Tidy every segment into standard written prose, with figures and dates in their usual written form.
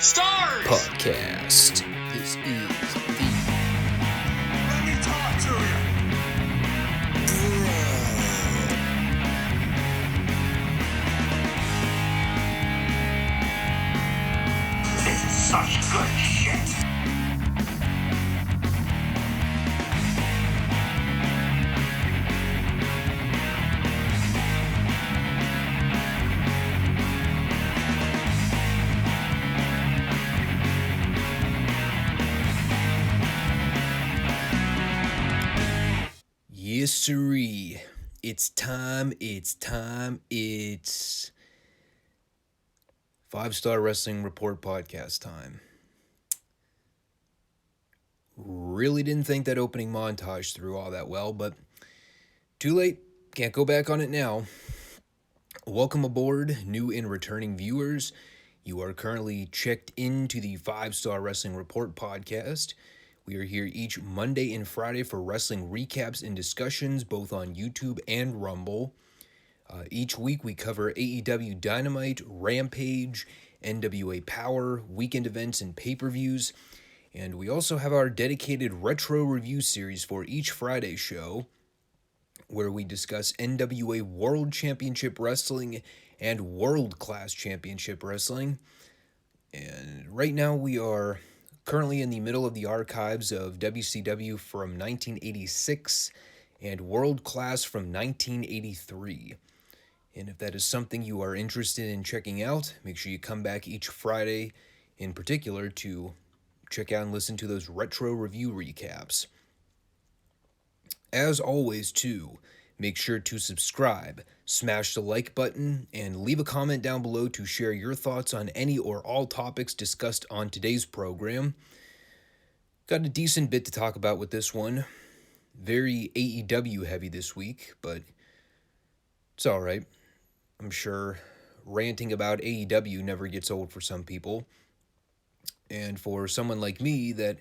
Stars Podcast. This is the Let me talk to you. This is such good shit. Yes, sirree. It's time. It's Five Starr Wrestling Report podcast time. Really didn't think that opening montage through all that well, but too late. Can't go back on it now. Welcome aboard, new and returning viewers. You are currently checked into the Five Starr Wrestling Report podcast. We are here each Monday and Friday for wrestling recaps and discussions, both on YouTube and Rumble. Each week we cover AEW Dynamite, Rampage, NWA Powerrr, weekend events, and pay-per-views. And we also have our dedicated retro review series for each Friday show, where we discuss NWA World Championship Wrestling and World Class Championship Wrestling. And right now we are currently in the middle of the archives of WCW from 1986 and World Class from 1983. And if that is something you are interested in checking out, make sure you come back each Friday in particular to check out and listen to those retro review recaps. As always, too, make sure to subscribe, smash the like button, and leave a comment down below to share your thoughts on any or all topics discussed on today's program. Got a decent bit to talk about with this one. Very AEW heavy this week, but it's alright. I'm sure ranting about AEW never gets old for some people. And for someone like me that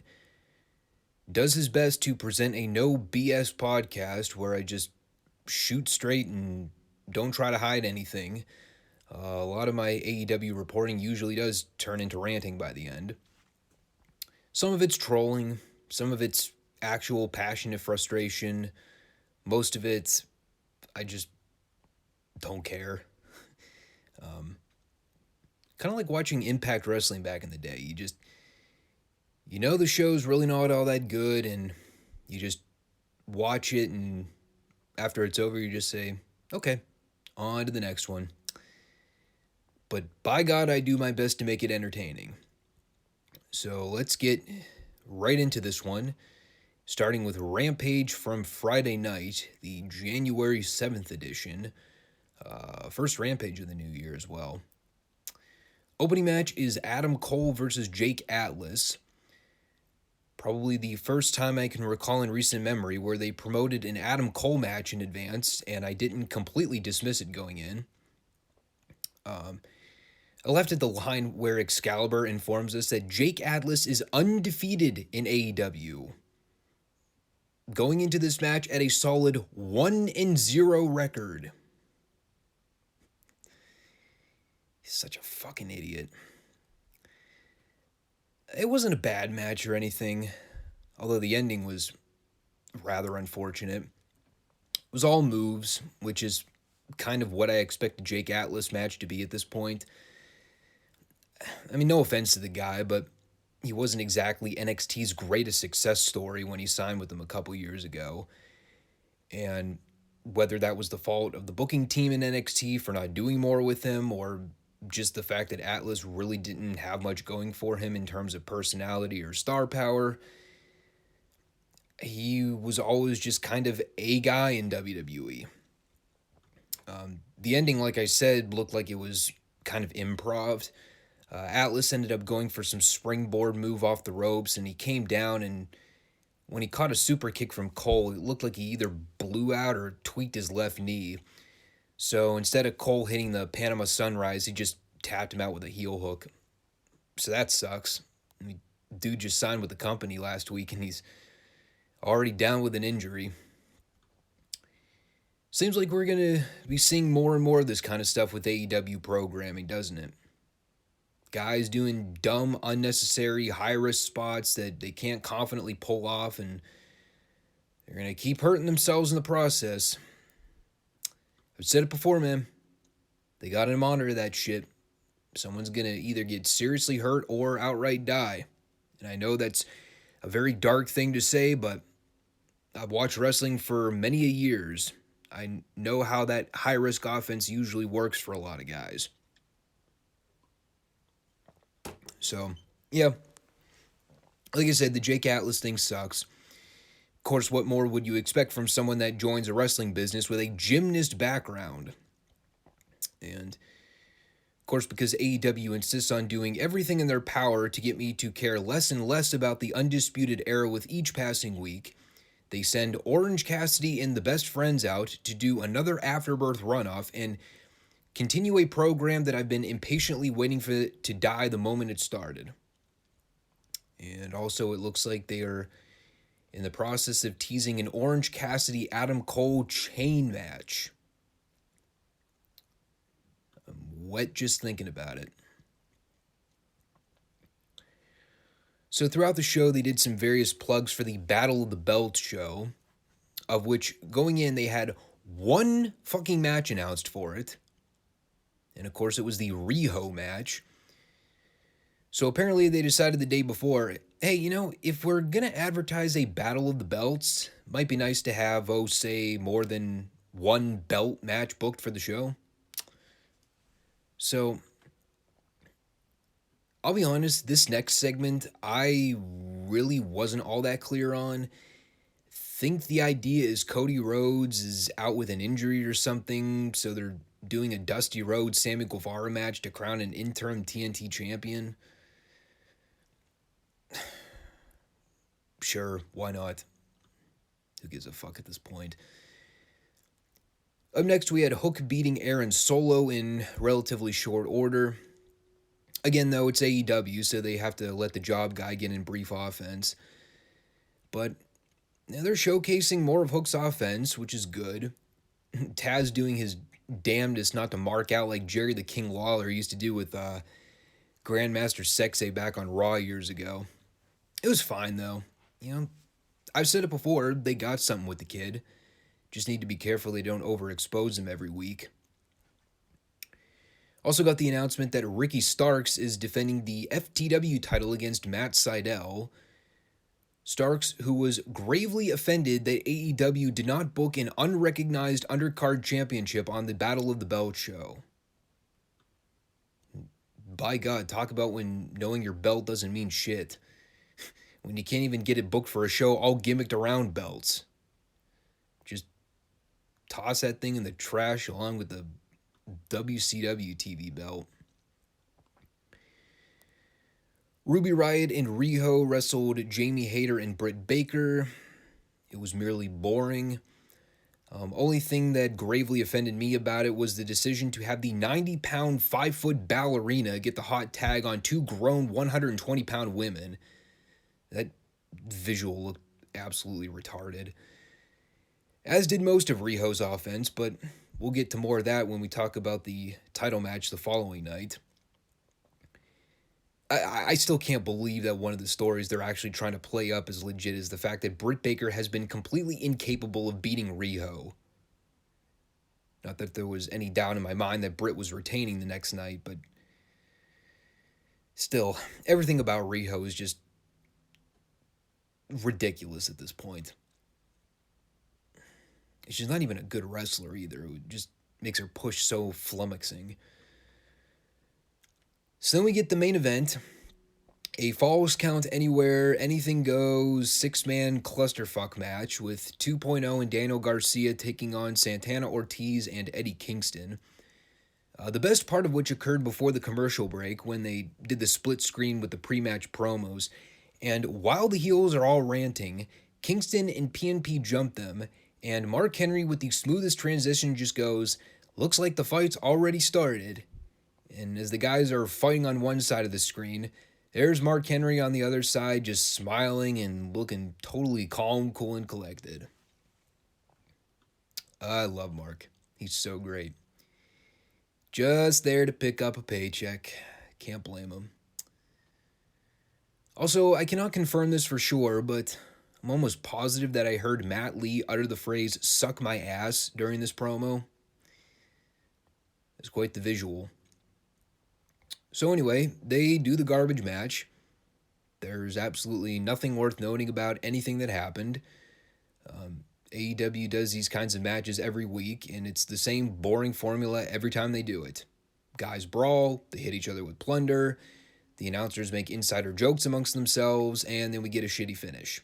does his best to present a no BS podcast where I just shoot straight and don't try to hide anything, a lot of my AEW reporting usually does turn into ranting by the end. Some of it's trolling, some of it's actual passionate frustration, most of it's I just don't care. Kind of like watching Impact Wrestling back in the day. You know the show's really not all that good, and you just watch it, and after it's over, you just say, okay, on to the next one. But by God, I do my best to make it entertaining. So let's get right into this one, starting with Rampage from Friday night, the January 7th edition. First Rampage of the new year as well. Opening match is Adam Cole versus Jake Atlas. Probably the first time I can recall in recent memory where they promoted an Adam Cole match in advance, and I didn't completely dismiss it going in. I left at the line where Excalibur informs us that Jake Atlas is undefeated in AEW, going into this match at a solid 1-0 record. He's such a fucking idiot. It wasn't a bad match or anything, although the ending was rather unfortunate. It was all moves, which is kind of what I expect a Jake Atlas match to be at this point. I mean, no offense to the guy, but he wasn't exactly NXT's greatest success story when he signed with them a couple years ago. And whether that was the fault of the booking team in NXT for not doing more with him, or just the fact that Atlas really didn't have much going for him in terms of personality or star power, he was always just kind of a guy in WWE. The ending, like I said, looked like it was kind of improv. Atlas ended up going for some springboard move off the ropes, and he came down, and when he caught a super kick from Cole, it looked like he either blew out or tweaked his left knee. So instead of Cole hitting the Panama Sunrise, he just tapped him out with a heel hook. So that sucks. I mean, dude just signed with the company last week, and he's already down with an injury. Seems like we're going to be seeing more and more of this kind of stuff with AEW programming, doesn't it? Guys doing dumb, unnecessary, high-risk spots that they can't confidently pull off, and they're going to keep hurting themselves in the process. I've said it before, man. They got to monitor that shit. Someone's going to either get seriously hurt or outright die. And I know that's a very dark thing to say, but I've watched wrestling for many a years. I know how that high-risk offense usually works for a lot of guys. So, yeah. Like I said, the Jake Atlas thing sucks. Of course, what more would you expect from someone that joins a wrestling business with a gymnast background? And, of course, because AEW insists on doing everything in their power to get me to care less and less about the Undisputed Era with each passing week, they send Orange Cassidy and the Best Friends out to do another Afterbirth runoff and continue a program that I've been impatiently waiting for it to die the moment it started. And also, it looks like they are in the process of teasing an Orange Cassidy-Adam Cole chain match. I'm wet just thinking about it. So throughout the show, they did some various plugs for the Battle of the Belts show, of which, going in, they had one fucking match announced for it. And of course, it was the Riho match. So apparently they decided the day before, hey, if we're going to advertise a Battle of the Belts, might be nice to have, say, more than one belt match booked for the show. So, I'll be honest, this next segment, I really wasn't all that clear on. Think the idea is Cody Rhodes is out with an injury or something, so they're doing a Dusty Rhodes Sammy Guevara match to crown an interim TNT champion. Sure, why not? Who gives a fuck at this point? Up next, we had Hook beating Aaron Solo in relatively short order. Again, though, it's AEW, so they have to let the job guy get in brief offense. But they're showcasing more of Hook's offense, which is good. Taz doing his damnedest not to mark out like Jerry the King Lawler used to do with Grandmaster Sexay back on Raw years ago. It was fine, though. I've said it before, they got something with the kid. Just need to be careful they don't overexpose him every week. Also got the announcement that Ricky Starks is defending the FTW title against Matt Sydal. Starks, who was gravely offended that AEW did not book an unrecognized undercard championship on the Battle of the Belt show. By God, talk about when knowing your belt doesn't mean shit. When you can't even get it booked for a show all gimmicked around belts. Just toss that thing in the trash along with the WCW TV belt. Ruby Riott and Riho wrestled Jamie Hayter and Britt Baker. It was merely boring. Only thing that gravely offended me about it was the decision to have the 90-pound, 5-foot ballerina get the hot tag on two grown 120-pound women. That visual looked absolutely retarded. As did most of Riho's offense, but we'll get to more of that when we talk about the title match the following night. I still can't believe that one of the stories they're actually trying to play up as legit is the fact that Britt Baker has been completely incapable of beating Riho. Not that there was any doubt in my mind that Britt was retaining the next night, but still, everything about Riho is just ridiculous at this point. She's not even a good wrestler either. It just makes her push so flummoxing. So then we get the main event. A Falls Count Anywhere, Anything Goes, 6-man clusterfuck match with 2.0 and Daniel Garcia taking on Santana Ortiz and Eddie Kingston. The best part of which occurred before the commercial break when they did the split screen with the pre-match promos. And while the heels are all ranting, Kingston and PNP jump them, and Mark Henry with the smoothest transition just goes, "Looks like the fight's already started." And as the guys are fighting on one side of the screen, there's Mark Henry on the other side just smiling and looking totally calm, cool, and collected. I love Mark. He's so great. Just there to pick up a paycheck. Can't blame him. Also, I cannot confirm this for sure, but I'm almost positive that I heard Matt Lee utter the phrase, "suck my ass," during this promo. It's quite the visual. So anyway, they do the garbage match. There's absolutely nothing worth noting about anything that happened. AEW does these kinds of matches every week, and it's the same boring formula every time they do it. Guys brawl, they hit each other with plunder, the announcers make insider jokes amongst themselves, and then we get a shitty finish.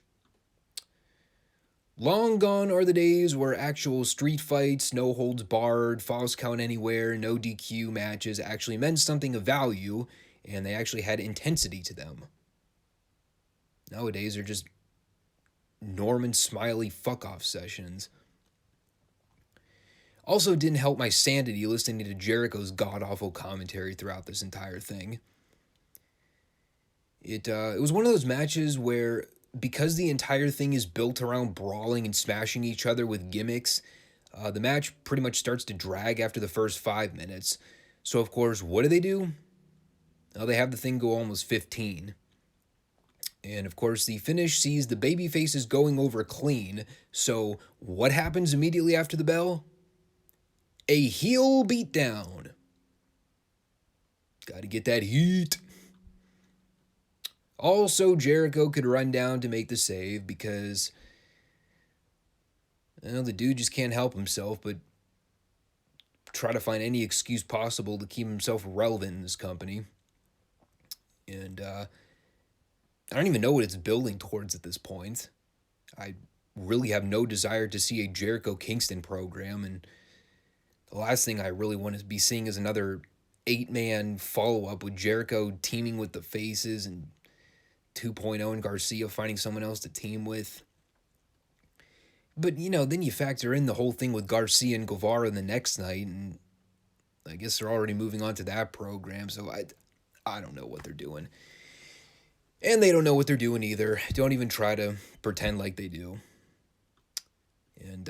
Long gone are the days where actual street fights, no holds barred, falls count anywhere, no DQ matches actually meant something of value, and they actually had intensity to them. Nowadays, they're just Norman Smiley fuck-off sessions. Also didn't help my sanity listening to Jericho's god-awful commentary throughout this entire thing. It was one of those matches where, because the entire thing is built around brawling and smashing each other with gimmicks, the match pretty much starts to drag after the first 5 minutes. So, of course, what do? Well, they have the thing go almost 15. And, of course, the finish sees the babyfaces going over clean. So, what happens immediately after the bell? A heel beatdown. Gotta get that heat. Also, Jericho could run down to make the save because, the dude just can't help himself but try to find any excuse possible to keep himself relevant in this company. And, I don't even know what it's building towards at this point. I really have no desire to see a Jericho Kingston program, and the last thing I really want to be seeing is another 8-man follow-up with Jericho teaming with the Faces and 2.0 and Garcia finding someone else to team with. But, then you factor in the whole thing with Garcia and Guevara the next night, and I guess they're already moving on to that program, so I don't know what they're doing. And they don't know what they're doing either. Don't even try to pretend like they do. And,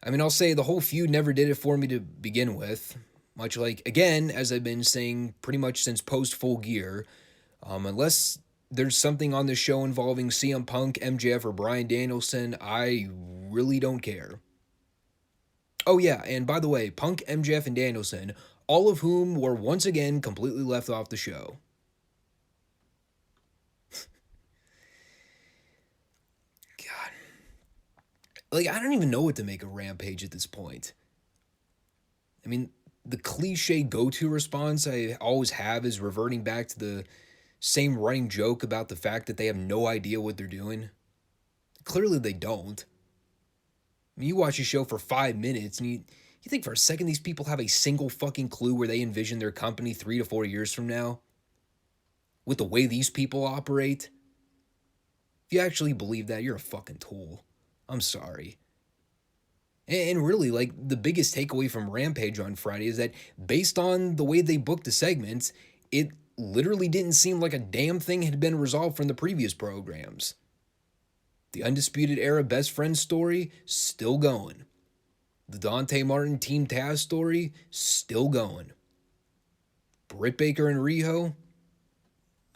I'll say the whole feud never did it for me to begin with. Much like, again, as I've been saying pretty much since post-Full Gear, unless there's something on this show involving CM Punk, MJF, or Bryan Danielson, I really don't care. Oh yeah, and by the way, Punk, MJF, and Danielson, all of whom were once again completely left off the show. I don't even know what to make of Rampage at this point. The cliche go-to response I always have is reverting back to the same running joke about the fact that they have no idea what they're doing. Clearly they don't. You watch a show for 5 minutes and you think for a second these people have a single fucking clue where they envision their company 3 to 4 years from now? With the way these people operate? If you actually believe that, you're a fucking tool. I'm sorry. And really, the biggest takeaway from Rampage on Friday is that based on the way they booked the segments, it literally didn't seem like a damn thing had been resolved from the previous programs. The Undisputed Era Best Friends story, still going. The Dante Martin Team Taz story, still going. Britt Baker and Riho,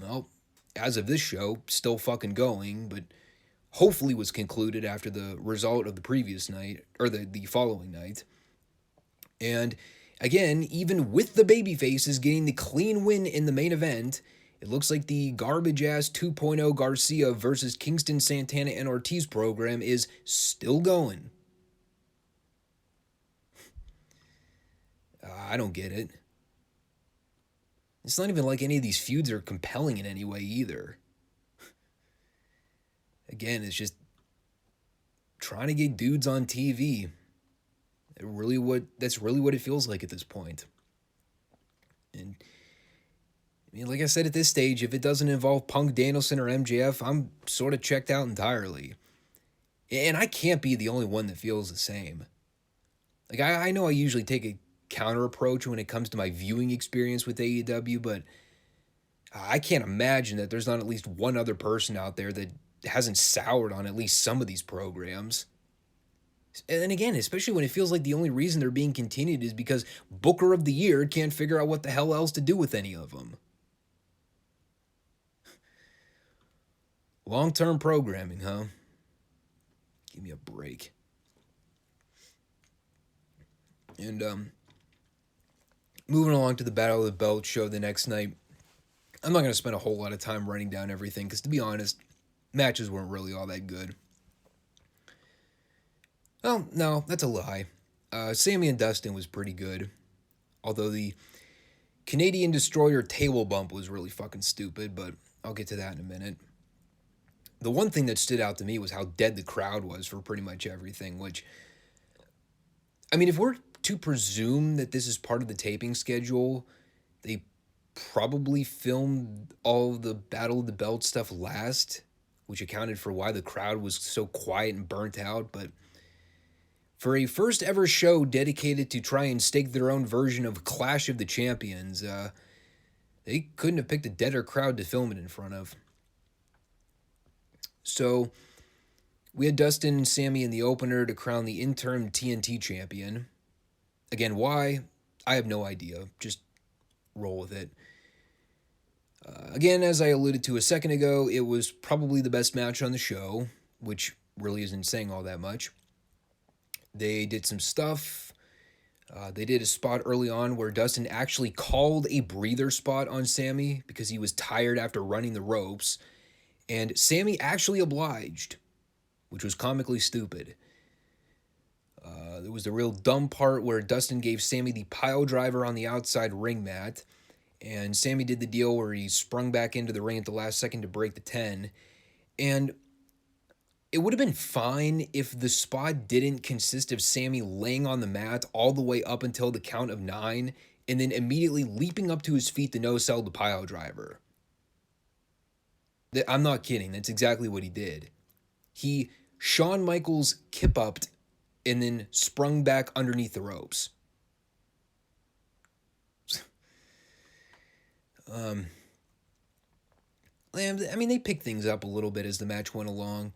well, as of this show, still fucking going, but hopefully was concluded after the result of the previous night, or the following night. And again, even with the babyfaces getting the clean win in the main event, it looks like the garbage-ass 2.0 Garcia versus Kingston, Santana, and Ortiz program is still going. I don't get it. It's not even like any of these feuds are compelling in any way either. Again, it's just trying to get dudes on TV. That's really what it feels like at this point. And like I said, at this stage, if it doesn't involve Punk, Danielson, or MJF, I'm sort of checked out entirely. And I can't be the only one that feels the same. I know I usually take a counter approach when it comes to my viewing experience with AEW, but I can't imagine that there's not at least one other person out there that hasn't soured on at least some of these programs. And again, especially when it feels like the only reason they're being continued is because Booker of the Year can't figure out what the hell else to do with any of them. Long-term programming, huh? Give me a break. And moving along to the Battle of the Belt show the next night, I'm not going to spend a whole lot of time writing down everything because, to be honest, matches weren't really all that good. Well, no, that's a lie. Sammy and Dustin was pretty good, although the Canadian Destroyer table bump was really fucking stupid, but I'll get to that in a minute. The one thing that stood out to me was how dead the crowd was for pretty much everything, which, I mean, if we're to presume that this is part of the taping schedule, they probably filmed all the Battle of the Belt stuff last, which accounted for why the crowd was so quiet and burnt out, but for a first ever show dedicated to try and stake their own version of Clash of the Champions, they couldn't have picked a deader crowd to film it in front of. So, we had Dustin and Sammy in the opener to crown the interim TNT champion. Again, why? I have no idea. Just roll with it. Again, as I alluded to a second ago, it was probably the best match on the show, which really isn't saying all that much. They did some stuff. They did a spot early on where Dustin actually called a breather spot on Sammy because he was tired after running the ropes. And Sammy actually obliged, which was comically stupid. There was the real dumb part where Dustin gave Sammy the pile driver on the outside ring mat. And Sammy did the deal where he sprung back into the ring at the last second to break the 10. And it would have been fine if the spot didn't consist of Sammy laying on the mat all the way up until the count of 9 and then immediately leaping up to his feet to no-sell the pile driver. I'm not kidding. That's exactly what he did. He Shawn Michaels kip-upped and then sprung back underneath the ropes. I mean, they picked things up a little bit as the match went along.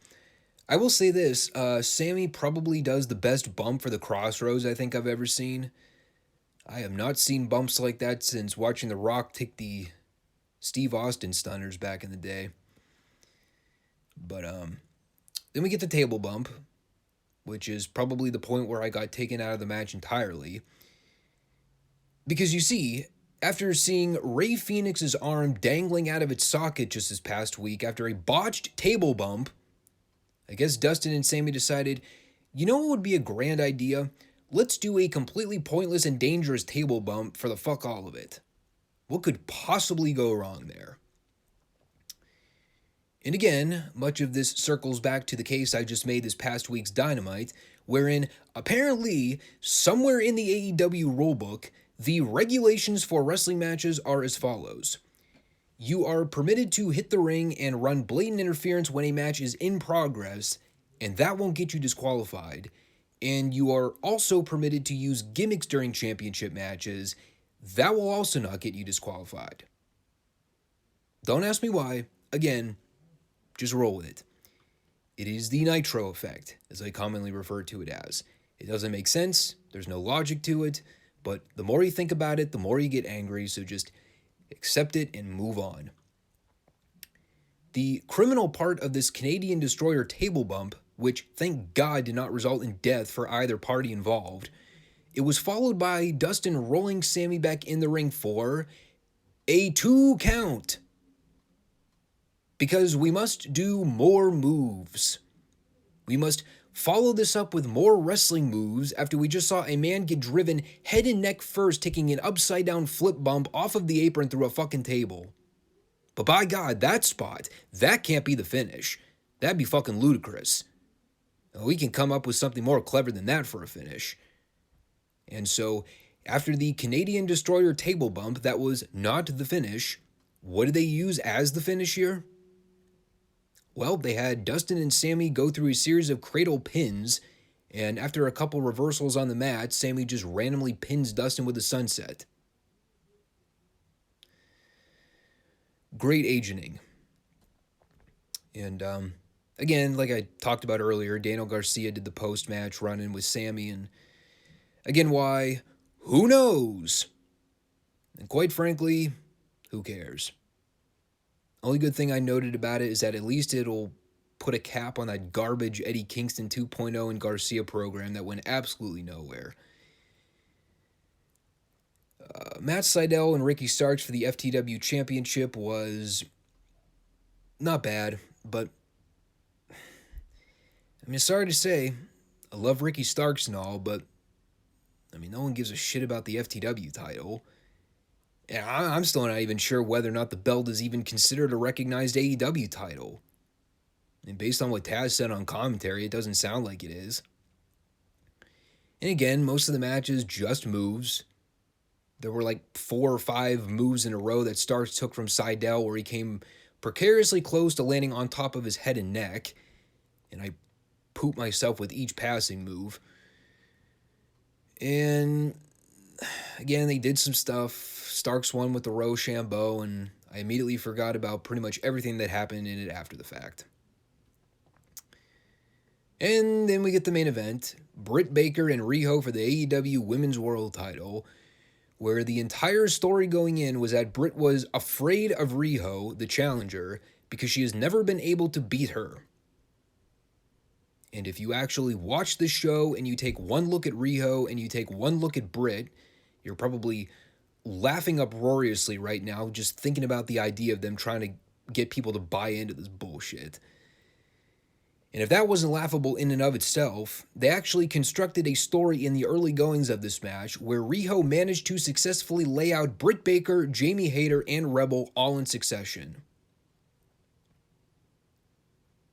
I will say this, Sammy probably does the best bump for the Crossroads I think I've ever seen. I have not seen bumps like that since watching The Rock take the Steve Austin stunners back in the day. But then we get the table bump, which is probably the point where I got taken out of the match entirely. Because you see, after seeing Rey Fenix's arm dangling out of its socket just this past week after a botched table bump, I guess Dustin and Sammy decided, you know what would be a grand idea? Let's do a completely pointless and dangerous table bump for the fuck all of it. What could possibly go wrong there? And again, much of this circles back to the case I just made this past week's Dynamite, wherein apparently, somewhere in the AEW rulebook, the regulations for wrestling matches are as follows. You are permitted to hit the ring and run blatant interference when a match is in progress, and that won't get you disqualified. And you are also permitted to use gimmicks during championship matches. That will also not get you disqualified. Don't ask me why. Again, just roll with it. It is the Nitro effect, as I commonly refer to it as. It doesn't make sense. There's no logic to it. But the more you think about it, the more you get angry. So just accept it and move on. The criminal part of this Canadian Destroyer table bump, which thank God did not result in death for either party involved, it was followed by Dustin rolling Sammy back in the ring for a 2 count. Because we must do more moves. We must follow this up with more wrestling moves after we just saw a man get driven head and neck first taking an upside down flip bump off of the apron through a fucking table. But by God, that spot, that can't be the finish. That'd be fucking ludicrous. We can come up with something more clever than that for a finish. And so, after the Canadian Destroyer table bump that was not the finish, what did they use as the finish here? Well, they had Dustin and Sammy go through a series of cradle pins, and after a couple reversals on the mat, Sammy just randomly pins Dustin with a sunset. Great agenting. And Again, like I talked about earlier, Daniel Garcia did the post-match run-in with Sammy, and again, why? Who knows? And quite frankly, who cares? Only good thing I noted about it is that at least it'll put a cap on that garbage Eddie Kingston 2.0 and Garcia program that went absolutely nowhere. Matt Sydal and Ricky Starks for the FTW Championship was not bad, but I mean, sorry to say, I love Ricky Starks and all, but I mean, no one gives a shit about the FTW title. And I'm still not even sure whether or not the belt is even considered a recognized AEW title. And based on what Taz said on commentary, it doesn't sound like it is. And again, most of the matches just moves. There were like 4 or 5 moves in a row that Starks took from Sydal where he came precariously close to landing on top of his head and neck. And I pooped myself with each passing move. And again, they did some stuff. Starks won with the Rochambeau, and I immediately forgot about pretty much everything that happened in it after the fact. And then we get the main event, Britt Baker and Riho for the AEW Women's World title, where the entire story going in was that Britt was afraid of Riho, the challenger, because she has never been able to beat her. And if you actually watch the show and you take one look at Riho and you take one look at Britt, you're probably laughing uproariously right now just thinking about the idea of them trying to get people to buy into this bullshit. And if that wasn't laughable in and of itself, they actually constructed a story in the early goings of this match where Riho managed to successfully lay out Britt Baker, Jamie Hayter, and Rebel all in succession.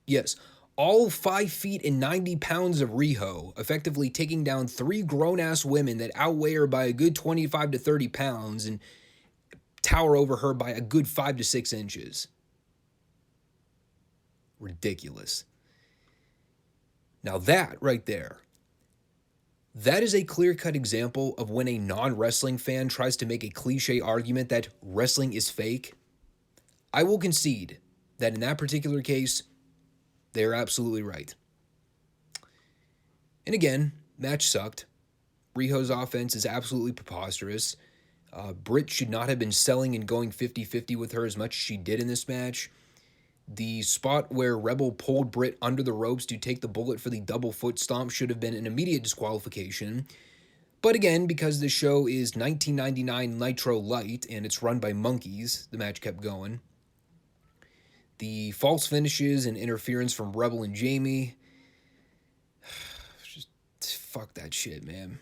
Yes, all 5 feet and 90 pounds of Riho, effectively taking down 3 grown-ass women that outweigh her by a good 25 to 30 pounds and tower over her by a good 5 to 6 inches. Ridiculous. Now that right there, that is a clear-cut example of when a non-wrestling fan tries to make a cliche argument that wrestling is fake. I will concede that in that particular case, they're absolutely right. And again, match sucked. Riho's offense is absolutely preposterous. Britt should not have been selling and going 50-50 with her as much as she did in this match. The spot where Rebel pulled Britt under the ropes to take the bullet for the double foot stomp should have been an immediate disqualification. But again, because the show is 1999 Nitro Light and it's run by monkeys, the match kept going. The false finishes and interference from Rebel and Jamie. Just fuck that shit, man.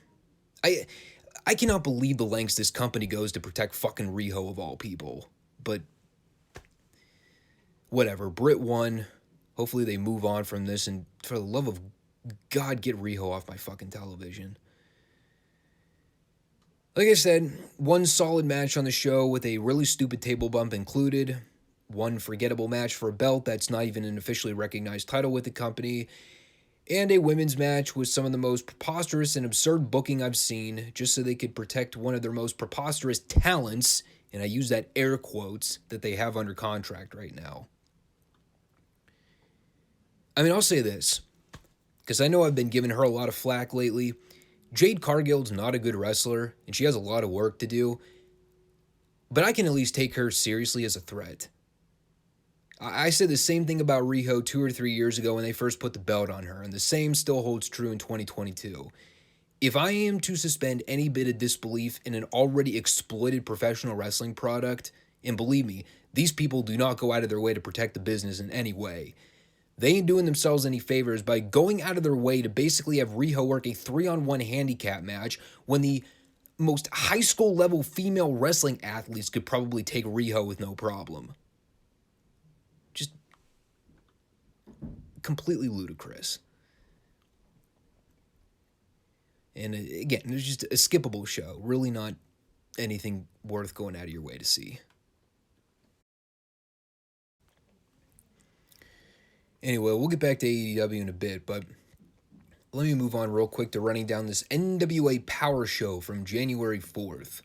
I cannot believe the lengths this company goes to protect fucking Riho of all people. But whatever, Britt won. Hopefully they move on from this, and for the love of God, get Riho off my fucking television. Like I said, one solid match on the show with a really stupid table bump included. One forgettable match for a belt that's not even an officially recognized title with the company. And a women's match with some of the most preposterous and absurd booking I've seen, just so they could protect one of their most preposterous talents, and I use that air quotes, that they have under contract right now. I mean, I'll say this, because I know I've been giving her a lot of flack lately. Jade Cargill's not a good wrestler, and she has a lot of work to do, but I can at least take her seriously as a threat. I said the same thing about Riho 2 or 3 years ago when they first put the belt on her, and the same still holds true in 2022. If I am to suspend any bit of disbelief in an already exploited professional wrestling product, and believe me, these people do not go out of their way to protect the business in any way, they ain't doing themselves any favors by going out of their way to basically have Riho work a 3-on-1 handicap match when the most high school level female wrestling athletes could probably take Riho with no problem. Just completely ludicrous. And again, it was just a skippable show. Really not anything worth going out of your way to see. Anyway, we'll get back to AEW in a bit, but let me move on real quick to running down this NWA Powerrr show from January 4th.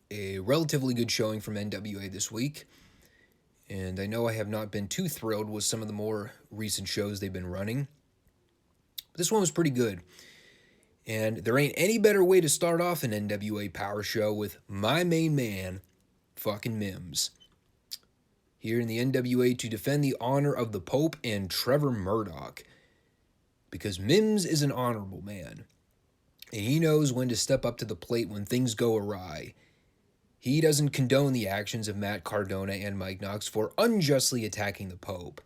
A relatively good showing from NWA this week. and I know I have not been too thrilled with some of the more recent shows they've been running. But this one was pretty good. And there ain't any better way to start off an NWA Powerrr show with my main man, fucking Mims, here in the NWA to defend the honor of the Pope and Trevor Murdoch. Because Mims is an honorable man, and he knows when to step up to the plate when things go awry. He doesn't condone the actions of Matt Cardona and Mike Knox for unjustly attacking the Pope.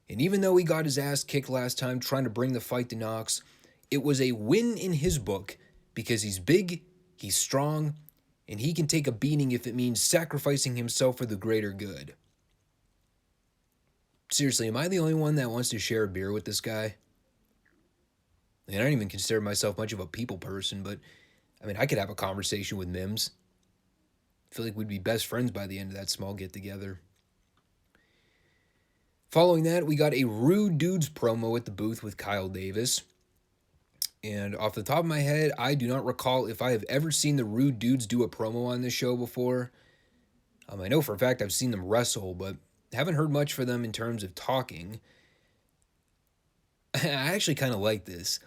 And even though he got his ass kicked last time trying to bring the fight to Knox, it was a win in his book because he's big, he's strong, and he can take a beating if it means sacrificing himself for the greater good. Seriously, am I the only one that wants to share a beer with this guy? I don't even consider myself much of a people person, but I could have a conversation with Mims. I feel like we'd be best friends by the end of that small get-together. Following that, we got a Rude Dudes promo at the booth with Kyle Davis. And off the top of my head, I do not recall if I have ever seen the Rude Dudes do a promo on this show before. I know for a fact I've seen them wrestle, but haven't heard much for them in terms of talking. I actually kind of like this.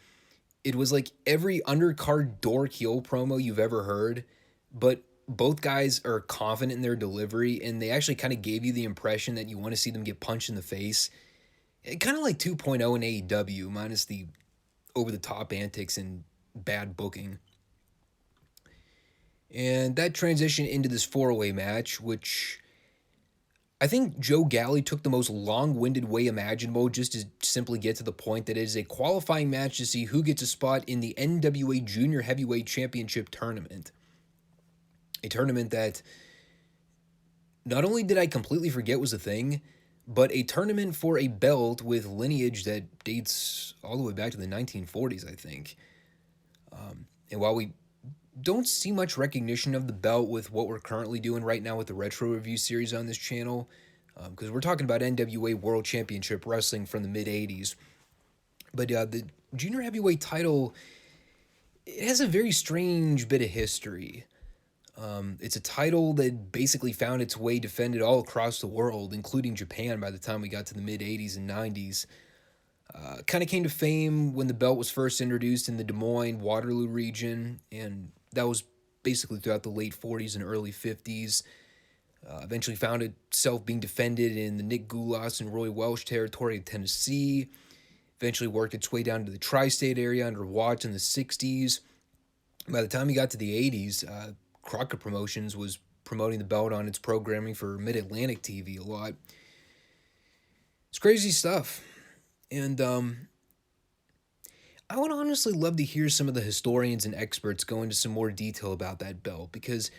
It was like every undercard dork heel promo you've ever heard, but both guys are confident in their delivery, and they actually kind of gave you the impression that you want to see them get punched in the face. Kind of like 2.0 in AEW, minus the over-the-top antics and bad booking. And that transitioned into this four-way match, which I think Joe Galley took the most long-winded way imaginable just to simply get to the point that it is a qualifying match to see who gets a spot in the NWA Junior Heavyweight Championship Tournament. A tournament that not only did I completely forget was a thing, but a tournament for a belt with lineage that dates all the way back to the 1940s, I think. And while we don't see much recognition of the belt with what we're currently doing right now with the Retro Review series on this channel, because we're talking about NWA World Championship Wrestling from the mid-'80s. But the Junior Heavyweight title, it has a very strange bit of history. It's a title that basically found its way defended all across the world, including Japan by the time we got to the mid-'80s and 90s. Kind of came to fame when the belt was first introduced in the Des Moines, Waterloo region, and that was basically throughout the late 40s and early 50s. Eventually found itself being defended in the Nick Goulas and Roy Welch territory of Tennessee. Eventually worked its way down to the tri-state area under Watts in the 60s. By the time he got to the 80s, Crockett Promotions was promoting the belt on its programming for Mid-Atlantic TV a lot. It's crazy stuff. And I would honestly love to hear some of the historians and experts go into some more detail about that belt, because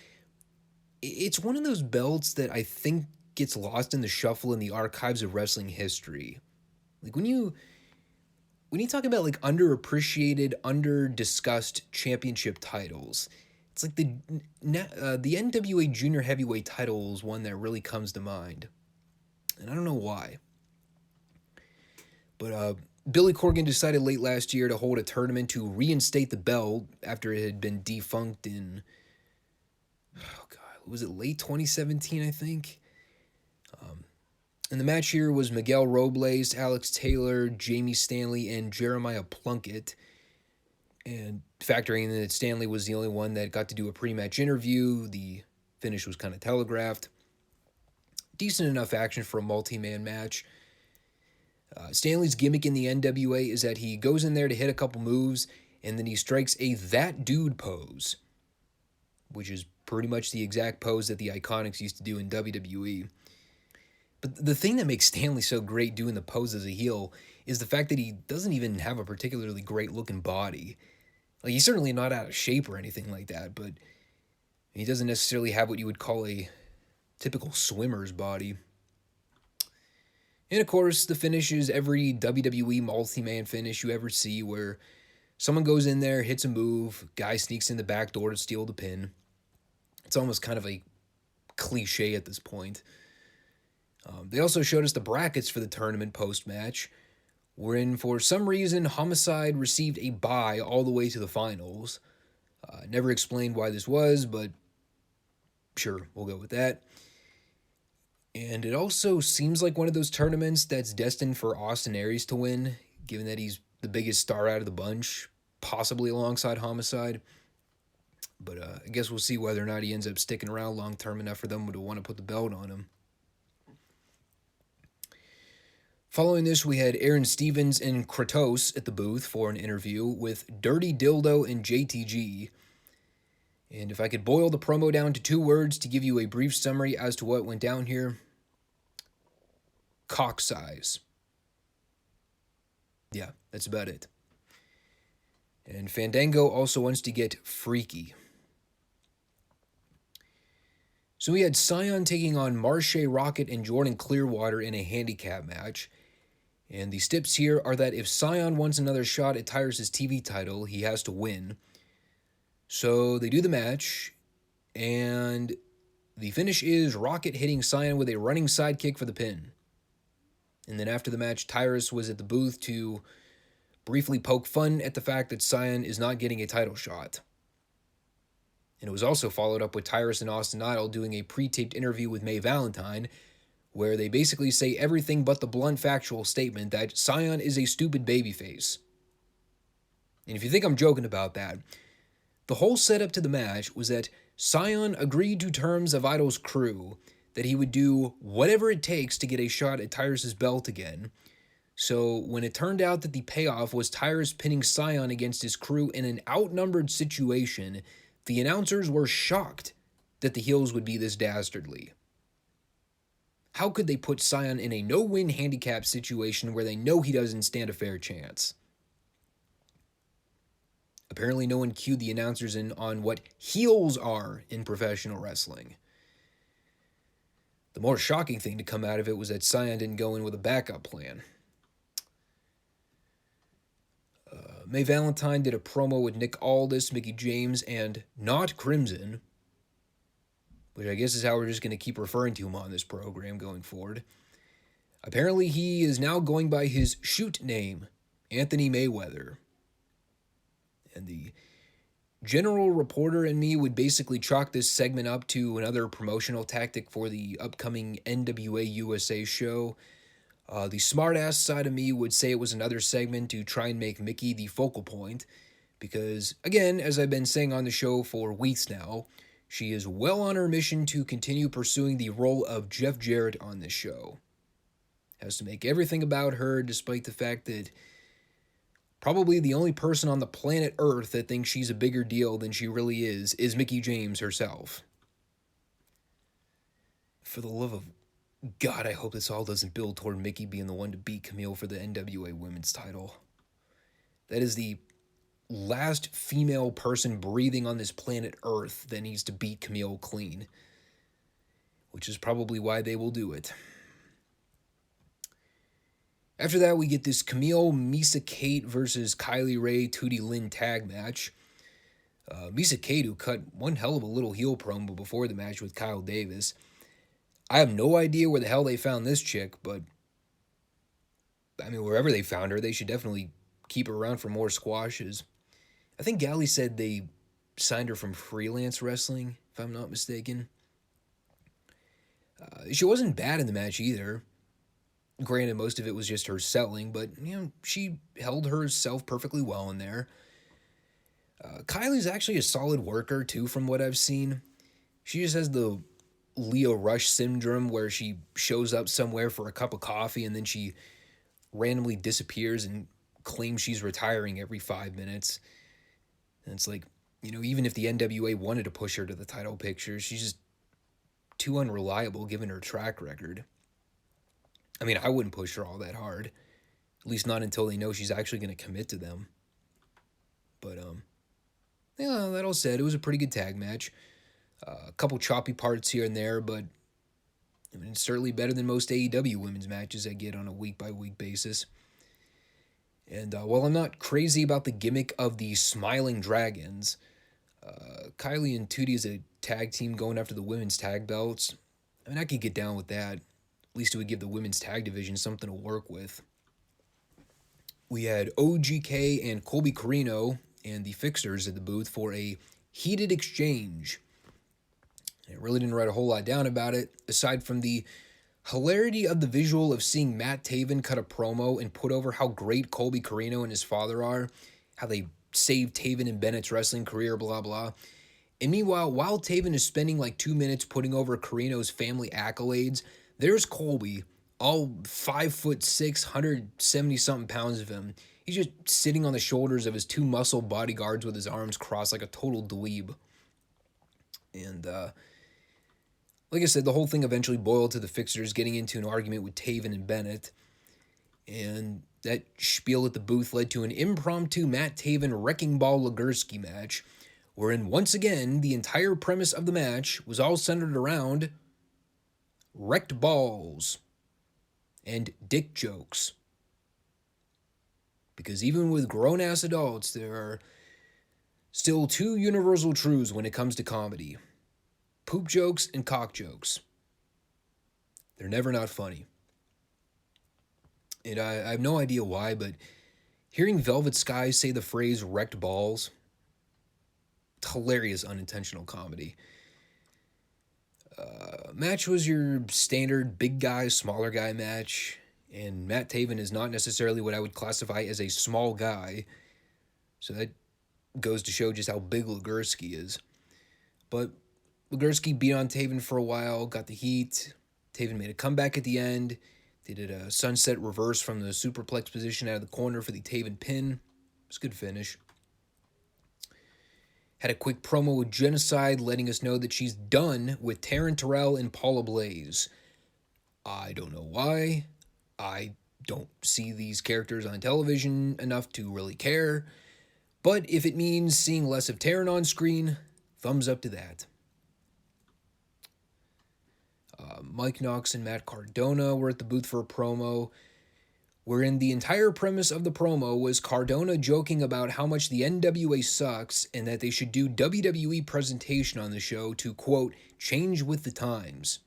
it's one of those belts that I think gets lost in the shuffle in the archives of wrestling history. Like when you talk about like underappreciated, under-discussed championship titles, it's like the NWA Junior Heavyweight title is one that really comes to mind. And I don't know why. But Billy Corgan decided late last year to hold a tournament to reinstate the belt after it had been defunct in, was it late 2017, I think? And the match here was Miguel Robles, Alex Taylor, Jamie Stanley, and Jeremiah Plunkett. And factoring in that Stanley was the only one that got to do a pre-match interview, the finish was kind of telegraphed. Decent enough action for a multi-man match. Stanley's gimmick in the NWA is that he goes in there to hit a couple moves, and then he strikes a that dude pose, which is pretty much the exact pose that the Iconics used to do in WWE. But the thing that makes Stanley so great doing the pose as a heel is the fact that he doesn't even have a particularly great-looking body. Like, he's certainly not out of shape or anything like that, but he doesn't necessarily have what you would call a typical swimmer's body. And of course, the finish is every WWE multi-man finish you ever see, where someone goes in there, hits a move, guy sneaks in the back door to steal the pin. It's almost kind of a cliche at this point. They also showed us the brackets for the tournament post-match, wherein for some reason Homicide received a bye all the way to the finals. Never explained why this was, but sure, we'll go with that. And it also seems like one of those tournaments that's destined for Austin Aries to win, given that he's the biggest star out of the bunch, possibly alongside Homicide. But I guess we'll see whether or not he ends up sticking around long term enough for them to want to put the belt on him. Following this, we had Aaron Stevens and Kratos at the booth for an interview with Dirty Dildo and JTG. And if I could boil the promo down to 2 words to give you a brief summary as to what went down here: cock size. Yeah, that's about it. And Fandango also wants to get freaky. So we had Scion taking on Marshay, Rocket, and Jordan Clearwater in a handicap match. And the steps here are that if Scion wants another shot at Tyrus' TV title, he has to win. So they do the match, and the finish is Rocket hitting Scion with a running sidekick for the pin. And then after the match, Tyrus was at the booth to briefly poke fun at the fact that Scion is not getting a title shot. And it was also followed up with Tyrus and Austin Idol doing a pre-taped interview with May Valentine, where they basically say everything but the blunt factual statement that Scion is a stupid babyface. And if you think I'm joking about that, the whole setup to the match was that Scion agreed to terms of Idol's crew that he would do whatever it takes to get a shot at Tyrus' belt again. So when it turned out that the payoff was Tyrus pinning Scion against his crew in an outnumbered situation, the announcers were shocked that the heels would be this dastardly. How could they put Scion in a no-win handicap situation where they know he doesn't stand a fair chance? Apparently no one cued the announcers in on what heels are in professional wrestling. The more shocking thing to come out of it was that Scion didn't go in with a backup plan. May Valentine did a promo with Nick Aldis, Mickie James, and Not Crimson, which I guess is how we're just going to keep referring to him on this program going forward. Apparently he is now going by his shoot name, Anthony Mayweather. And the general reporter in me would basically chalk this segment up to another promotional tactic for the upcoming NWA USA show. The smartass side of me would say it was another segment to try and make Mickie the focal point, because, again, as I've been saying on the show for weeks now, she is well on her mission to continue pursuing the role of Jeff Jarrett on this show. Has to make everything about her, despite the fact that probably the only person on the planet Earth that thinks she's a bigger deal than she really is Mickie James herself. For the love of God, I hope this all doesn't build toward Mickie being the one to beat Camille for the NWA Women's title. That is the last female person breathing on this planet Earth that needs to beat Camille clean, which is probably why they will do it. After that, we get this Camille Misa Kate versus Kylie Ray Tootie Lynn tag match. Misa Kate, who cut one hell of a little heel promo before the match with Kyle Davis. I have no idea where the hell they found this chick, but I mean, wherever they found her, they should definitely keep her around for more squashes. I think Galley said they signed her from freelance wrestling, if I'm not mistaken. She wasn't bad in the match either. Granted, most of it was just her selling, but, you know, she held herself perfectly well in there. Kylie's actually a solid worker, too, from what I've seen. She just has the Leo Rush syndrome where she shows up somewhere for a cup of coffee and then she randomly disappears and claims she's retiring every 5 minutes. And it's like, you know, even if the NWA wanted to push her to the title picture, she's just too unreliable given her track record. I mean, I wouldn't push her all that hard. At least not until they know she's actually going to commit to them. But, yeah, that all said, it was a pretty good tag match. A couple choppy parts here and there, but I mean, it's certainly better than most AEW women's matches I get on a week-by-week basis. And while I'm not crazy about the gimmick of the Smiling Dragons, Kylie and Tootie as a tag team going after the women's tag belts, I mean, I could get down with that. At least it would give the women's tag division something to work with. We had OGK and Colby Corino and the Fixers at the booth for a heated exchange. I really didn't write a whole lot down about it, aside from the Hilarity of the visual of seeing Matt Taven cut a promo and put over how great Colby Corino and his father are, how they saved Taven and Bennett's wrestling career, blah, blah. And meanwhile, while Taven is spending like 2 minutes putting over Carino's family accolades, there's Colby, all 5'6", 170-something pounds of him. He's just sitting on the shoulders of his 2 muscle bodyguards with his arms crossed like a total dweeb. And, like I said, the whole thing eventually boiled to the Fixers getting into an argument with Taven and Bennett. And that spiel at the booth led to an impromptu Matt Taven Wrecking Ball Legursky match, wherein once again the entire premise of the match was all centered around wrecked balls and dick jokes. Because even with grown-ass adults, there are still 2 universal truths when it comes to comedy. Poop jokes and cock jokes. They're never not funny. And I have no idea why, but hearing Velvet Sky say the phrase wrecked balls, hilarious unintentional comedy. Match was your standard big guy, smaller guy match, and Matt Taven is not necessarily what I would classify as a small guy, so that goes to show just how big Legursky is. But Legursky beat on Taven for a while, got the heat. Taven made a comeback at the end. They did a sunset reverse from the superplex position out of the corner for the Taven pin. It was a good finish. Had a quick promo with Genocide, letting us know that she's done with Taryn Terrell and Paula Blaise. I don't know why. I don't see these characters on television enough to really care. But if it means seeing less of Taryn on screen, thumbs up to that. Mike Knox and Matt Cardona were at the booth for a promo, wherein the entire premise of the promo was Cardona joking about how much the NWA sucks and that they should do WWE presentation on the show to, quote, change with the times.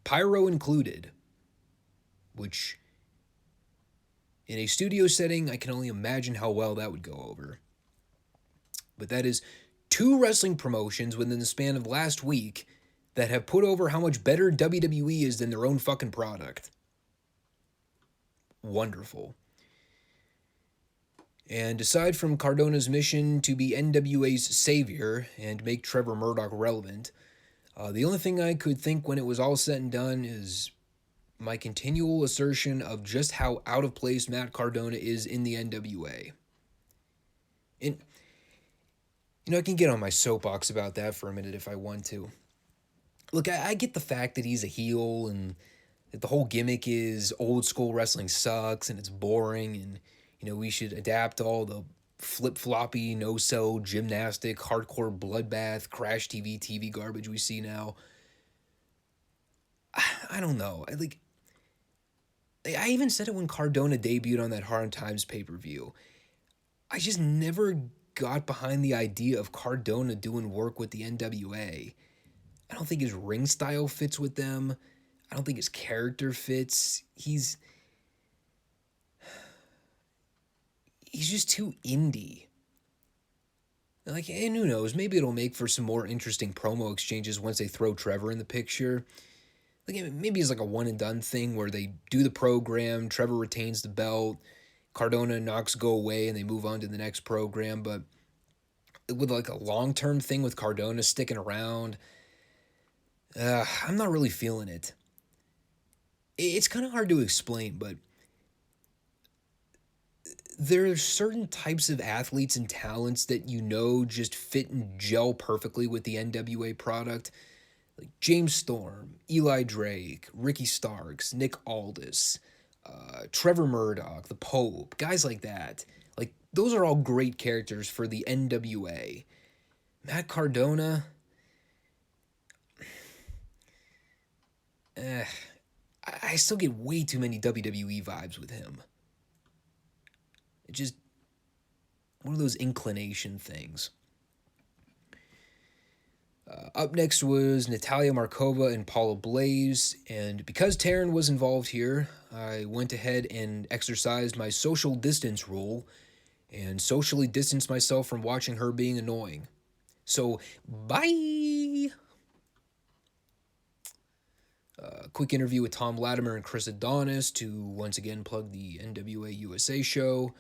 Pyro included, which in a studio setting, I can only imagine how well that would go over. But that is 2 wrestling promotions within the span of last week that have put over how much better WWE is than their own fucking product. Wonderful. And aside from Cardona's mission to be NWA's savior and make Trevor Murdoch relevant, the only thing I could think when it was all said and done is my continual assertion of just how out of place Matt Cardona is in the NWA. And, I can get on my soapbox about that for a minute if I want to. Look, I get the fact that he's a heel and that the whole gimmick is old school wrestling sucks and it's boring and, we should adapt all the flip-floppy, no-sell, gymnastic, hardcore bloodbath, crash TV garbage we see now. I don't know. I even said it when Cardona debuted on that Hard Times pay-per-view. I just never got behind the idea of Cardona doing work with the NWA. I don't think his ring style fits with them. I don't think his character fits. He's just too indie. And who knows, maybe it'll make for some more interesting promo exchanges once they throw Trevor in the picture. Maybe it's like a one and done thing where they do the program, Trevor retains the belt, Cardona and Knox go away and they move on to the next program. But with like a long-term thing with Cardona sticking around, I'm not really feeling it. It's kind of hard to explain, but there are certain types of athletes and talents that just fit and gel perfectly with the NWA product. Like James Storm, Eli Drake, Ricky Starks, Nick Aldis, Trevor Murdoch, the Pope, guys like that. Those are all great characters for the NWA. Matt Cardona, I still get way too many WWE vibes with him. It's just one of those inclination things. Up next was Natalia, Markova, and Paula Blaise, and because Taryn was involved here, I went ahead and exercised my social distance rule and socially distanced myself from watching her being annoying. So, bye! quick interview with Tom Latimer and Chris Adonis to once again plug the NWA USA show.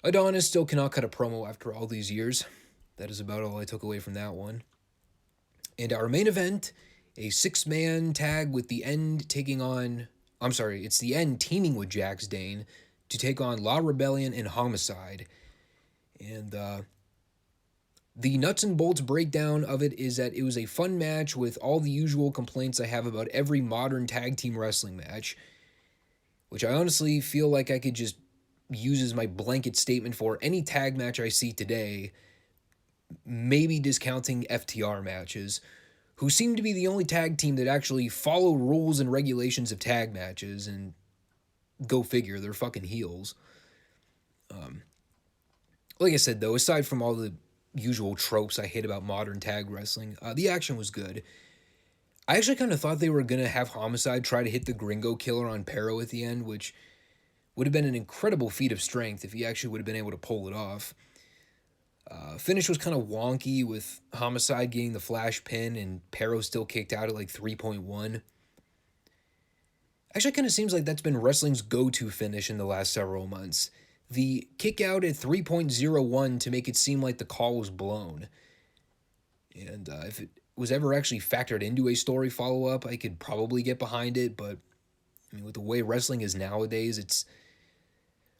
Adonis still cannot cut a promo after all these years. That is about all I took away from that one. And our main event, a 6-man tag with the End taking on... it's the End teaming with Jax Dane to take on La Rebellion and Homicide. And the nuts and bolts breakdown of it is that it was a fun match with all the usual complaints I have about every modern tag team wrestling match, which I honestly feel like I could just use as my blanket statement for any tag match I see today, maybe discounting FTR matches, who seem to be the only tag team that actually follow rules and regulations of tag matches, and go figure, they're fucking heels. Like I said, though, aside from all the usual tropes I hate about modern tag wrestling, the action was good. I actually kind of thought they were going to have Homicide try to hit the Gringo Killer on Pero at the end, which would have been an incredible feat of strength if he actually would have been able to pull it off. Finish was kind of wonky with Homicide getting the flash pin and Pero still kicked out at like 3.1. Actually, kind of seems like that's been wrestling's go-to finish in the last several months. The kick out at 3.01 to make it seem like the call was blown. And if it was ever actually factored into a story follow-up, I could probably get behind it, but I mean, with the way wrestling is nowadays, it's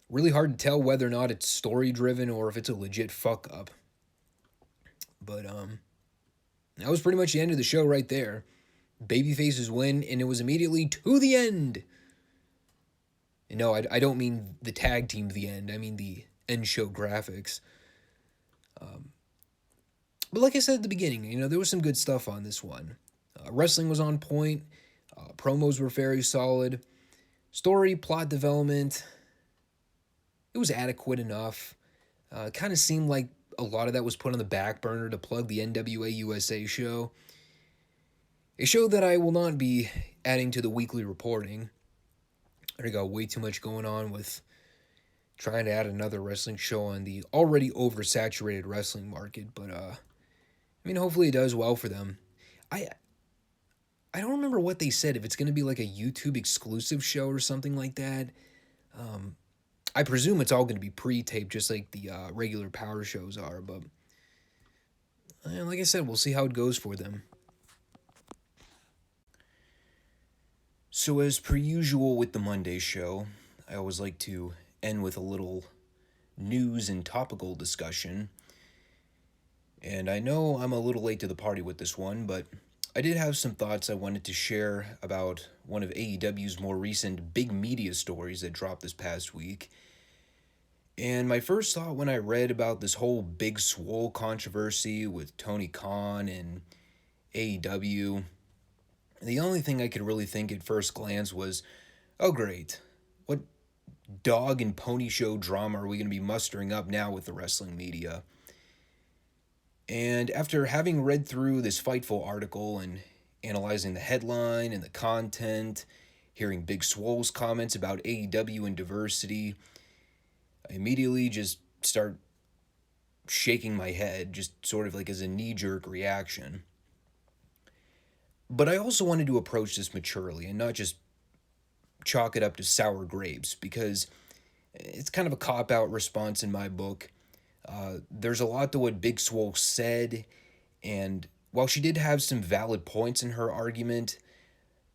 really hard to tell whether or not it's story-driven or if it's a legit fuck-up. But that was pretty much the end of the show right there. Babyfaces win, and it was immediately to the end. And no, I don't mean the tag team The End. I mean the end show graphics. But like I said at the beginning, there was some good stuff on this one. Wrestling was on point. Promos were very solid. Story, plot development, it was adequate enough. It kind of seemed like a lot of that was put on the back burner to plug the NWA USA show. A show that I will not be adding to the weekly reporting. I got way too much going on with trying to add another wrestling show on the already oversaturated wrestling market, but hopefully it does well for them. I don't remember what they said, if it's going to be like a YouTube exclusive show or something like that. I presume it's all going to be pre-taped just like the regular Powerrr shows are, but like I said, we'll see how it goes for them. So as per usual with the Monday show, I always like to end with a little news and topical discussion. And I know I'm a little late to the party with this one, but I did have some thoughts I wanted to share about one of AEW's more recent big media stories that dropped this past week. And my first thought when I read about this whole big Swole controversy with Tony Khan and AEW, the only thing I could really think at first glance was, oh great, what dog and pony show drama are we going to be mustering up now with the wrestling media? And after having read through this Fightful article and analyzing the headline and the content, hearing Big Swole's comments about AEW and diversity, I immediately just start shaking my head, just sort of like as a knee-jerk reaction. But I also wanted to approach this maturely and not just chalk it up to sour grapes, because it's kind of a cop-out response in my book. There's a lot to what Big Swole said, and while she did have some valid points in her argument,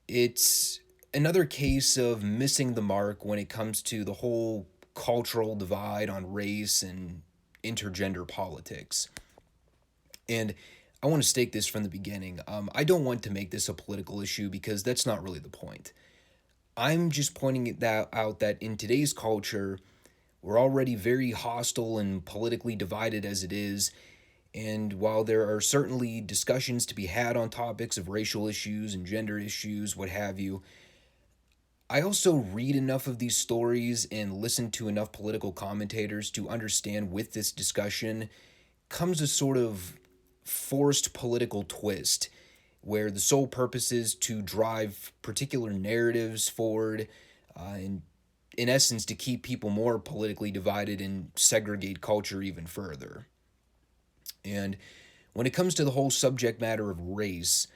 it's another case of missing the mark when it comes to the whole cultural divide on race and intergender politics. And I want to state this from the beginning. I don't want to make this a political issue because that's not really the point. I'm just pointing out that in today's culture, we're already very hostile and politically divided as it is, and while there are certainly discussions to be had on topics of racial issues and gender issues, what have you, I also read enough of these stories and listen to enough political commentators to understand with this discussion comes a sort of forced political twist where the sole purpose is to drive particular narratives forward and in essence to keep people more politically divided and segregate culture even further. And when it comes to the whole subject matter of race,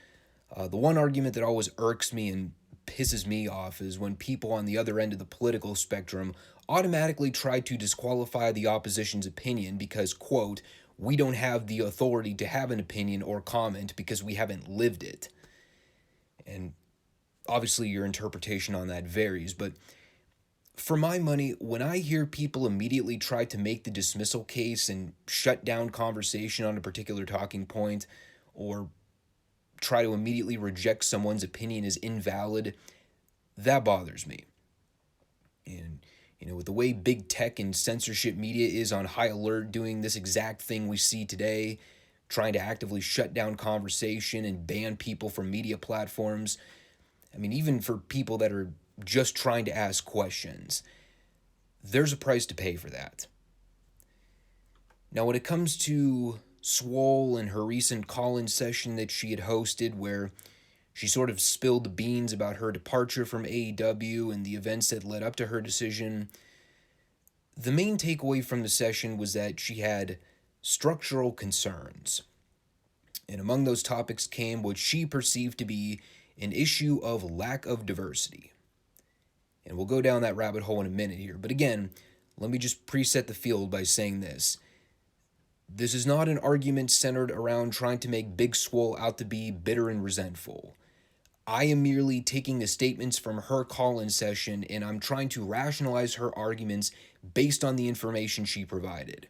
The one argument that always irks me and pisses me off is when people on the other end of the political spectrum automatically try to disqualify the opposition's opinion because, quote, we don't have the authority to have an opinion or comment because we haven't lived it. And obviously your interpretation on that varies, but for my money, when I hear people immediately try to make the dismissal case and shut down conversation on a particular talking point, or try to immediately reject someone's opinion as invalid, that bothers me. And, with the way big tech and censorship media is on high alert doing this exact thing we see today, trying to actively shut down conversation and ban people from media platforms, even for people that are just trying to ask questions, there's a price to pay for that. Now, when it comes to Swole and her recent call-in session that she had hosted where she sort of spilled the beans about her departure from AEW and the events that led up to her decision, the main takeaway from the session was that she had structural concerns. And among those topics came what she perceived to be an issue of lack of diversity. And we'll go down that rabbit hole in a minute here. But again, let me just preset the field by saying this. This is not an argument centered around trying to make Big Swole out to be bitter and resentful. I am merely taking the statements from her call-in session and I'm trying to rationalize her arguments based on the information she provided.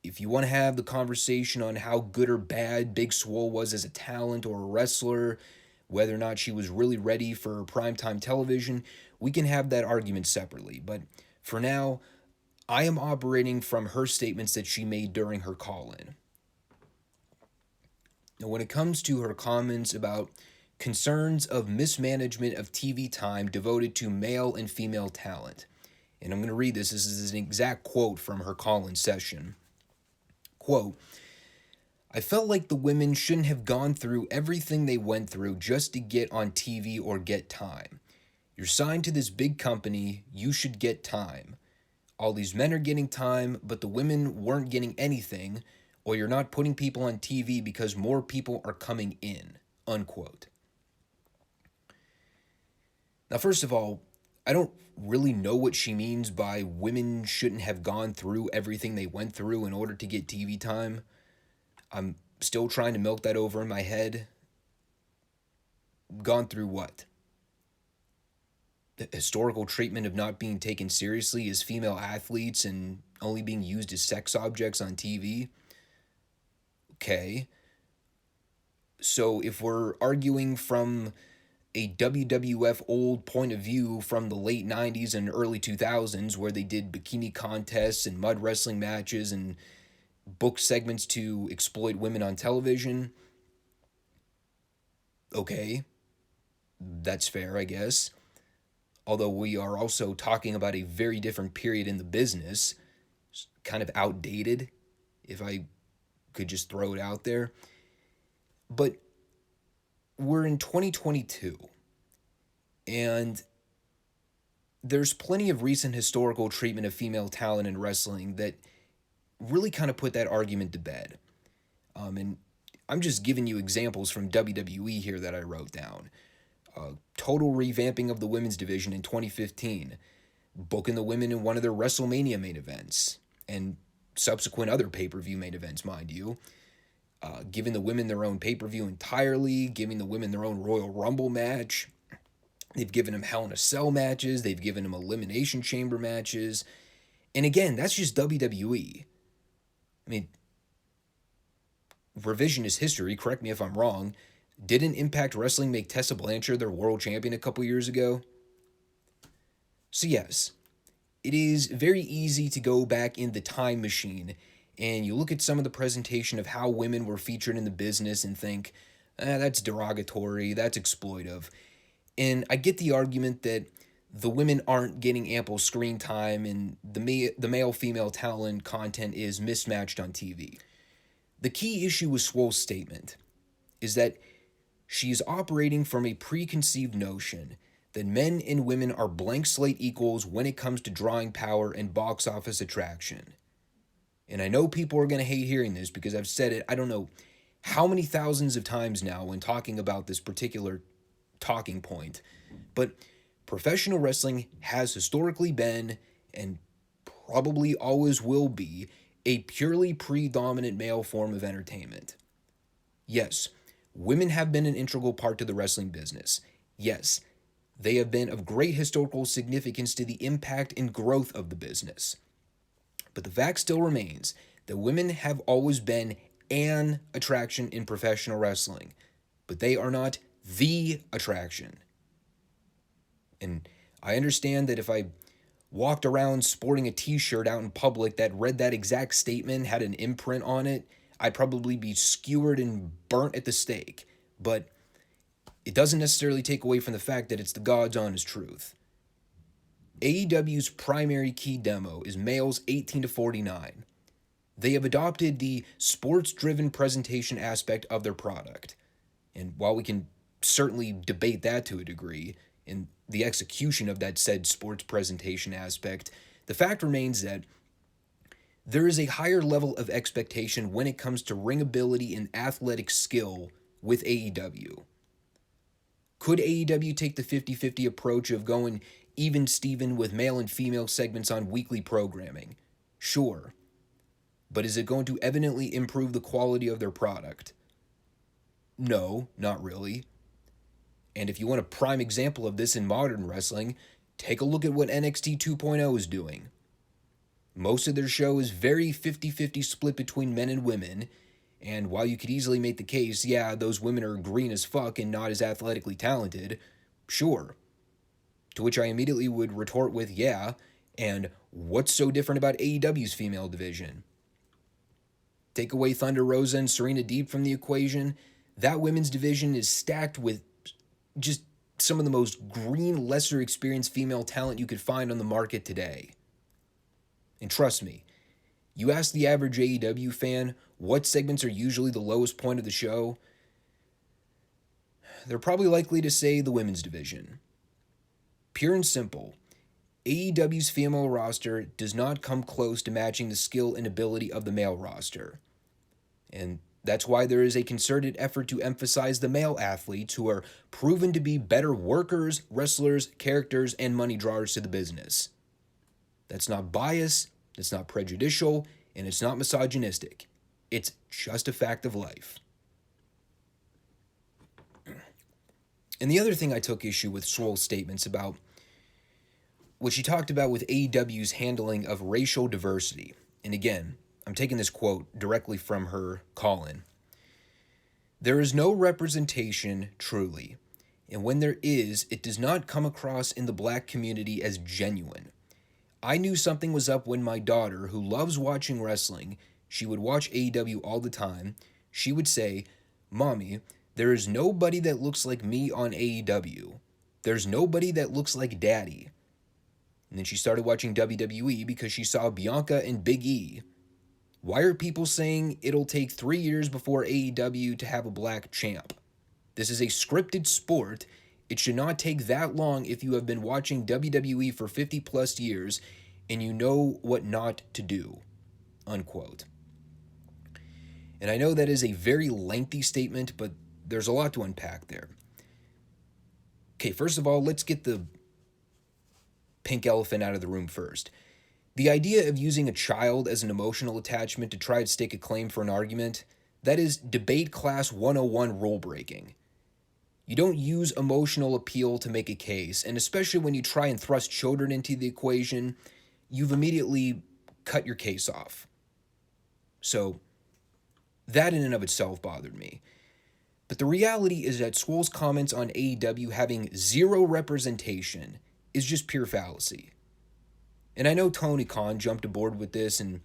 If you want to have the conversation on how good or bad Big Swole was as a talent or a wrestler, whether or not she was really ready for primetime television, we can have that argument separately. But for now, I am operating from her statements that she made during her call-in. Now, when it comes to her comments about concerns of mismanagement of TV time devoted to male and female talent, and I'm going to read this. This is an exact quote from her call-in session. Quote, I felt like the women shouldn't have gone through everything they went through just to get on TV or get time. You're signed to this big company, you should get time. All these men are getting time, but the women weren't getting anything, or you're not putting people on TV because more people are coming in, unquote. Now, first of all, I don't really know what she means by women shouldn't have gone through everything they went through in order to get TV time. I'm still trying to milk that over in my head. Gone through what? The historical treatment of not being taken seriously as female athletes and only being used as sex objects on TV? Okay. So if we're arguing from a WWF old point of view from the late 90s and early 2000s where they did bikini contests and mud wrestling matches and book segments to exploit women on television, okay, that's fair, I guess. Although we are also talking about a very different period in the business, kind of outdated, if I could just throw it out there. But we're in 2022, and there's plenty of recent historical treatment of female talent in wrestling that really kind of put that argument to bed. And I'm just giving you examples from WWE here that I wrote down. Total revamping of the women's division in 2015, booking the women in one of their WrestleMania main events, and subsequent other pay-per-view main events, mind you. Giving the women their own pay-per-view entirely, giving the women their own Royal Rumble match. They've given them Hell in a Cell matches. They've given them Elimination Chamber matches. And again, that's just WWE. I mean, revisionist history, correct me if I'm wrong, didn't Impact Wrestling make Tessa Blanchard their world champion a couple years ago? So yes, it is very easy to go back in the time machine and you look at some of the presentation of how women were featured in the business and think, that's derogatory, that's exploitive. And I get the argument that the women aren't getting ample screen time and the male-female talent content is mismatched on TV. The key issue with Swole's statement is that she's operating from a preconceived notion that men and women are blank slate equals when it comes to drawing power and box office attraction. And I know people are going to hate hearing this because I've said it, I don't know how many thousands of times now when talking about this particular talking point, but professional wrestling has historically been and probably always will be a purely predominant male form of entertainment. Yes, women have been an integral part to the wrestling business. Yes, they have been of great historical significance to the impact and growth of the business. But the fact still remains that women have always been an attraction in professional wrestling, but they are not the attraction. And I understand that if I walked around sporting a t-shirt out in public that read that exact statement, had an imprint on it, I'd probably be skewered and burnt at the stake. But it doesn't necessarily take away from the fact that it's the God's honest truth. AEW's primary key demo is males 18 to 49. They have adopted the sports-driven presentation aspect of their product. And while we can certainly debate that to a degree, in the execution of that said sports presentation aspect, the fact remains that there is a higher level of expectation when it comes to ring ability and athletic skill with AEW. Could AEW take the 50-50 approach of going even Steven with male and female segments on weekly programming? Sure. But is it going to evidently improve the quality of their product? No, not really. And if you want a prime example of this in modern wrestling, take a look at what NXT 2.0 is doing. Most of their show is very 50-50 split between men and women, and while you could easily make the case, yeah, those women are green as fuck and not as athletically talented, sure. To which I immediately would retort with, yeah, and what's so different about AEW's female division? Take away Thunder Rosa and Serena Deeb from the equation, that women's division is stacked with just some of the most green, lesser experienced female talent you could find on the market today. And trust me, you ask the average AEW fan what segments are usually the lowest point of the show, they're probably likely to say the women's division. Pure and simple, AEW's female roster does not come close to matching the skill and ability of the male roster. And that's why there is a concerted effort to emphasize the male athletes who are proven to be better workers, wrestlers, characters, and money drawers to the business. That's not bias, it's not prejudicial, and it's not misogynistic. It's just a fact of life. And the other thing I took issue with Swole's statements about what she talked about with AEW's handling of racial diversity. And again, I'm taking this quote directly from her call-in. There is no representation, truly, and when there is, it does not come across in the black community as genuine. I knew something was up when my daughter, who loves watching wrestling, she would watch AEW all the time, she would say, "Mommy, there is nobody that looks like me on AEW. There's nobody that looks like Daddy." And then she started watching WWE because she saw Bianca and Big E. Why are people saying it'll take 3 years before AEW to have a black champ? This is a scripted sport. It should not take that long if you have been watching WWE for 50 plus years and you know what not to do. Unquote. And I know that is a very lengthy statement, but there's a lot to unpack there. Okay, first of all, let's get the pink elephant out of the room first. The idea of using a child as an emotional attachment to try to stake a claim for an argument, that is debate class 101 rule breaking. You don't use emotional appeal to make a case, and especially when you try and thrust children into the equation, you've immediately cut your case off. So, that in and of itself bothered me. But the reality is that Swole's comments on AEW having zero representation is just pure fallacy. And I know Tony Khan jumped aboard with this and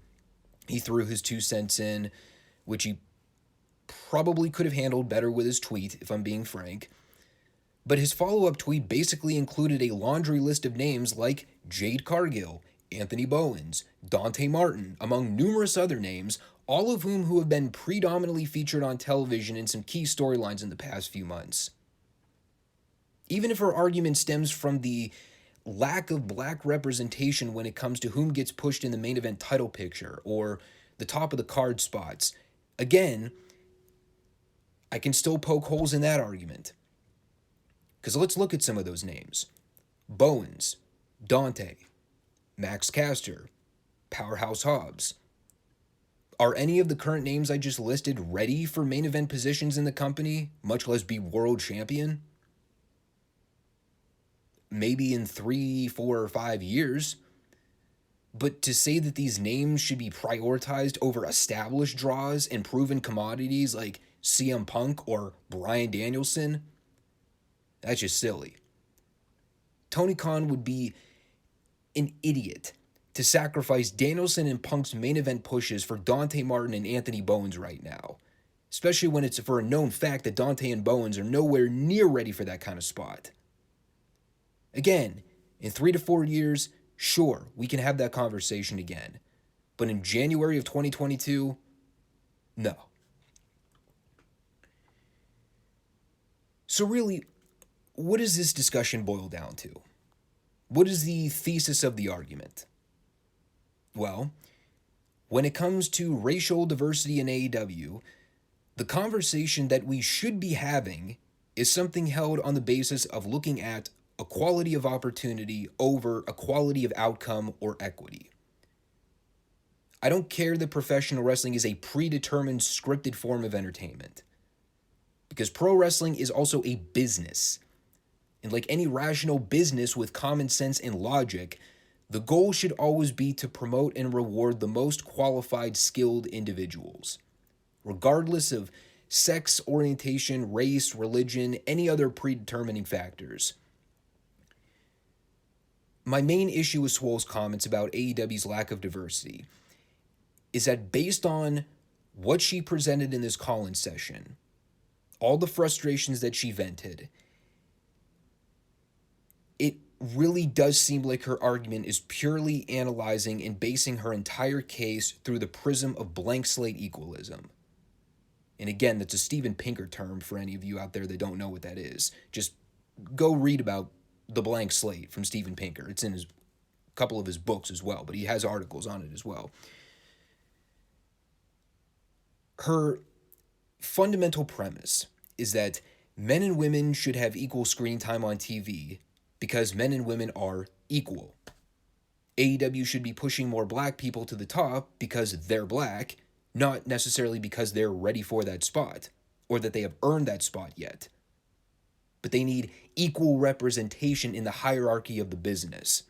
he threw his 2 cents in, which he probably could have handled better with his tweet, if I'm being frank. But his follow-up tweet basically included a laundry list of names like Jade Cargill, Anthony Bowens, Dante Martin, among numerous other names, all of whom have been predominantly featured on television in some key storylines in the past few months. Even if her argument stems from the lack of black representation when it comes to whom gets pushed in the main event title picture or the top of the card spots, again, I can still poke holes in that argument. Because let's look at some of those names. Bowens, Dante, Max Caster, Powerhouse Hobbs. Are any of the current names I just listed ready for main event positions in the company, much less be world champion? Maybe in 3, 4, or 5 years. But to say that these names should be prioritized over established draws and proven commodities like CM Punk or Bryan Danielson, that's just silly. Tony Khan would be an idiot to sacrifice Danielson and Punk's main event pushes for Dante Martin and Anthony Bowens right now, especially when it's for a known fact that Dante and Bowens are nowhere near ready for that kind of spot. Again, in 3 to 4 years, sure, we can have that conversation again. But in January of 2022, no. So really, what does this discussion boil down to? What is the thesis of the argument? Well, when it comes to racial diversity in AEW, the conversation that we should be having is something held on the basis of looking at equality of opportunity over equality of outcome or equity. I don't care that professional wrestling is a predetermined, scripted form of entertainment, because pro wrestling is also a business. And like any rational business with common sense and logic, the goal should always be to promote and reward the most qualified, skilled individuals, regardless of sex, orientation, race, religion, any other predetermining factors. My main issue with Swole's comments about AEW's lack of diversity is that based on what she presented in this call-in session, all the frustrations that she vented, it really does seem like her argument is purely analyzing and basing her entire case through the prism of blank slate equalism. And again, that's a Steven Pinker term for any of you out there that don't know what that is. Just go read about the blank slate from Steven Pinker. It's in a couple of his books as well, but he has articles on it as well. Her fundamental premise is that men and women should have equal screen time on TV because men and women are equal. AEW should be pushing more black people to the top because they're black, not necessarily because they're ready for that spot or that they have earned that spot yet. But they need equal representation in the hierarchy of the business.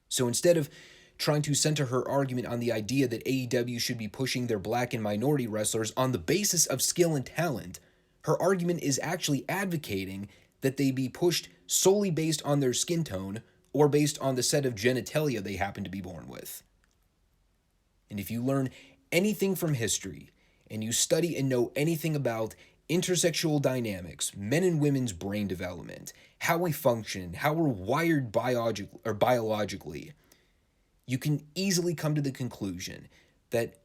So instead of trying to center her argument on the idea that AEW should be pushing their black and minority wrestlers on the basis of skill and talent, her argument is actually advocating that they be pushed solely based on their skin tone or based on the set of genitalia they happen to be born with. And if you learn anything from history, and you study and know anything about intersexual dynamics, men and women's brain development, how we function, how we're wired biologically, you can easily come to the conclusion that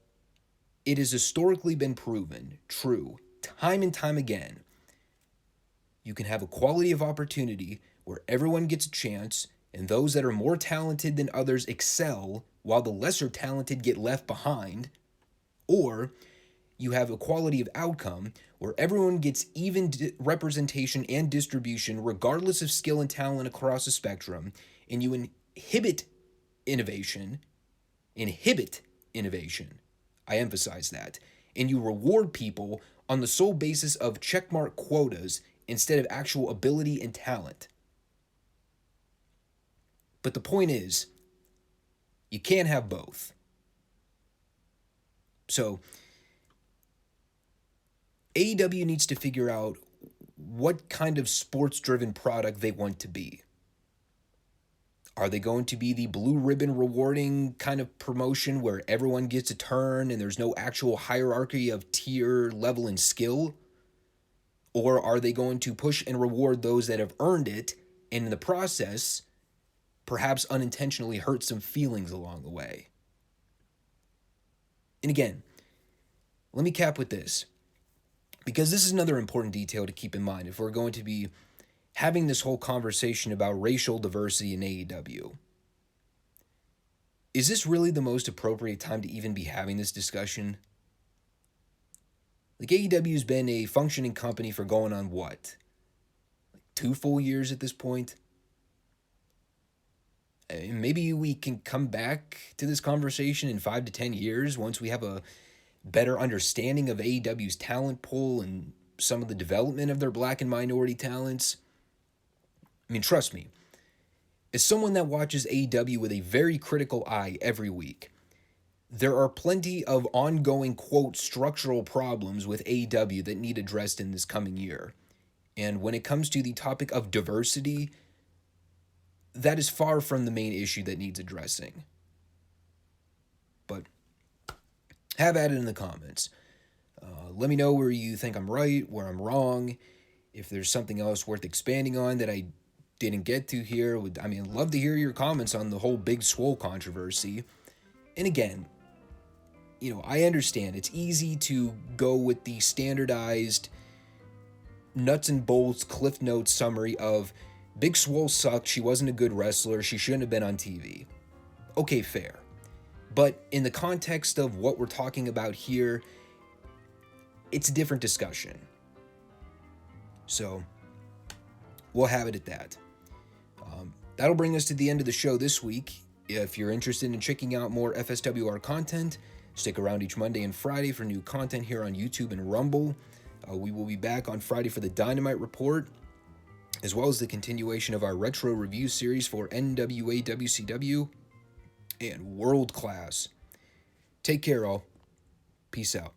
it has historically been proven true time and time again. You can have equality of opportunity where everyone gets a chance and those that are more talented than others excel while the lesser talented get left behind, or you have equality of outcome where everyone gets even representation and distribution regardless of skill and talent across the spectrum, and you inhibit innovation, I emphasize that, and you reward people on the sole basis of checkmark quotas instead of actual ability and talent. But the point is, you can't have both. So, AEW needs to figure out what kind of sports-driven product they want to be. Are they going to be the blue ribbon rewarding kind of promotion where everyone gets a turn and there's no actual hierarchy of tier, level, and skill? Or are they going to push and reward those that have earned it and in the process perhaps unintentionally hurt some feelings along the way? And again, let me cap with this, because this is another important detail to keep in mind if we're going to be having this whole conversation about racial diversity in AEW. Is this really the most appropriate time to even be having this discussion? Like, AEW's been a functioning company for going on what? 2 full years at this point? And maybe we can come back to this conversation in 5 to 10 years once we have a better understanding of AEW's talent pool and some of the development of their black and minority talents. I mean, trust me, as someone that watches AEW with a very critical eye every week, there are plenty of ongoing, quote, structural problems with AEW that need addressed in this coming year. And when it comes to the topic of diversity, that is far from the main issue that needs addressing. But have at it in the comments. Let me know where you think I'm right, where I'm wrong, if there's something else worth expanding on that I didn't get to here. I'd love to hear your comments on the whole Big Swole controversy. And again, I understand it's easy to go with the standardized nuts and bolts Cliff Notes summary of Big Swole sucked, she wasn't a good wrestler, she shouldn't have been on TV. Okay, fair. But in the context of what we're talking about here, it's a different discussion. So, we'll have it at that. That'll bring us to the end of the show this week. If you're interested in checking out more FSWR content, stick around each Monday and Friday for new content here on YouTube and Rumble. We will be back on Friday for the Dynamite Report, as well as the continuation of our retro review series for NWA WCW and World Class. Take care, all. Peace out.